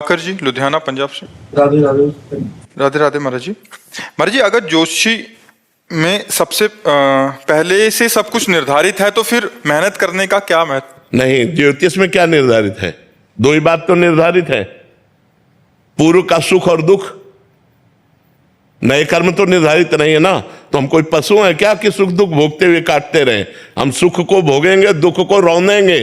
कर जी लुधियाना पंजाब से। राधे राधे। राधे राधे महाराज जी। महाराज जी, अगर ज्योतिषी में सबसे पहले से सब कुछ निर्धारित है तो फिर मेहनत करने का क्या महत्व? नहीं, ज्योतिष में क्या निर्धारित है? दो ही बात तो निर्धारित है, पूर्व का सुख और दुख। नए कर्म तो निर्धारित नहीं है ना। तो हम कोई पशु हैं क्या कि सुख दुख भोगते हुए काटते रहे? हम सुख को भोगेंगे, दुख को रौंदेंगे।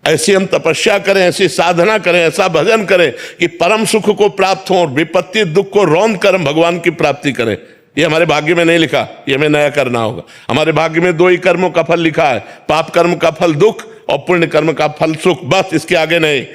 ऐसी हम तपस्या करें, ऐसी साधना करें, ऐसा भजन करें कि परम सुख को प्राप्त हो और विपत्ति दुख को रौंद कर हम भगवान की प्राप्ति करें। ये हमारे भाग्य में नहीं लिखा, ये हमें नया करना होगा। हमारे भाग्य में दो ही कर्मों का फल लिखा है, पाप कर्म का फल दुख और पुण्य कर्म का फल सुख, बस इसके आगे नहीं।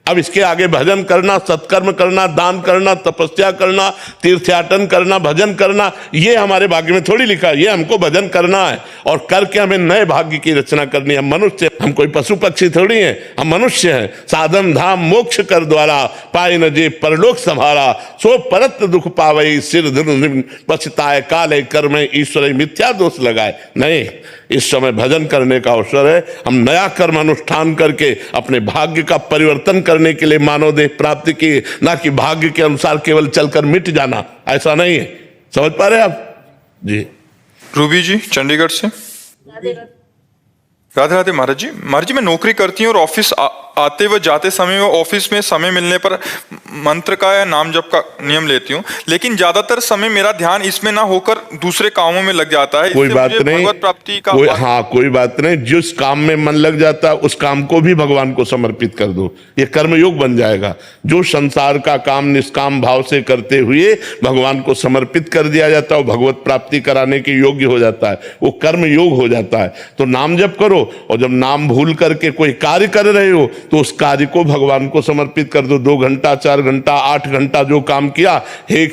अब इसके आगे भजन करना, सत्कर्म करना, दान करना, तपस्या करना, तीर्थयाटन करना, भजन करना, ये हमारे भाग्य में थोड़ी लिखा है। ये हमको भजन करना है और करके हमें नए भाग्य की रचना करनी है। हम मनुष्य, हम कोई पशु पक्षी थोड़ी हैं, हम मनुष्य हैं। साधन धाम मोक्ष कर द्वारा, पाए न जे परलोक संभाला, सो परत दुख पावई, सिर धुन पछताए, काले कर्म ईश्वर मिथ्या दोष लगाए। नहीं, इस समय भजन करने का अवसर है। हम नया कर्म अनुष्ठान करके अपने भाग्य का परिवर्तन करने के लिए मानव देह प्राप्ति की, ना कि भाग्य के अनुसार केवल चलकर मिट जाना। ऐसा नहीं है। समझ पा रहे हैं आप जी? रूबी जी चंडीगढ़ से। राधे राधे महाराज जी। महाराज जी, मैं नौकरी करती हूँ और ऑफिस आते व जाते समय व ऑफिस में समय मिलने पर मंत्र का या नाम जप का नियम लेती हूँ, लेकिन ज्यादातर समय मेरा ध्यान इसमें ना होकर दूसरे कामों में लग जाता है। कोई बात नहीं, भगवत प्राप्ति का कोई बात नहीं। जिस काम में मन लग जाता है उस काम को भी भगवान को समर्पित कर दो, ये कर्मयोग बन जाएगा। जो संसार का काम निष्काम भाव से करते हुए भगवान को समर्पित कर दिया जाता है, वो भगवत प्राप्ति कराने के योग्य हो जाता है, वो कर्म योग हो जाता है। तो नाम जप करो, और जब नाम भूल करके कोई कार्य कर रहे हो तो उस कार्य को भगवान को समर्पित कर दो। 2 घंटा, 4 घंटा, 8 घंटा जो काम किया, हे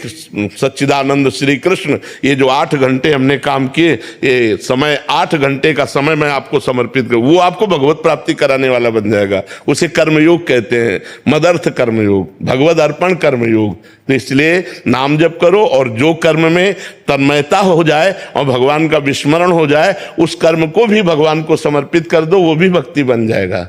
सच्चिदानंद श्री कृष्ण, ये जो 8 घंटे हमने काम किए, ये समय 8 घंटे का समय मैं आपको समर्पित करूं, वो आपको भगवत प्राप्ति कराने वाला बन जाएगा। उसे कर्मयोग कहते हैं, मदर्थ कर्मयोग, भगवद अर्पण कर्मयोग। तो इसलिए नाम जप करो और जो कर्म में तन्मयता हो जाए और भगवान का विस्मरण हो जाए, उस कर्म को भी भगवान को समर्पित कर दो, वो भी भक्ति बन जाएगा।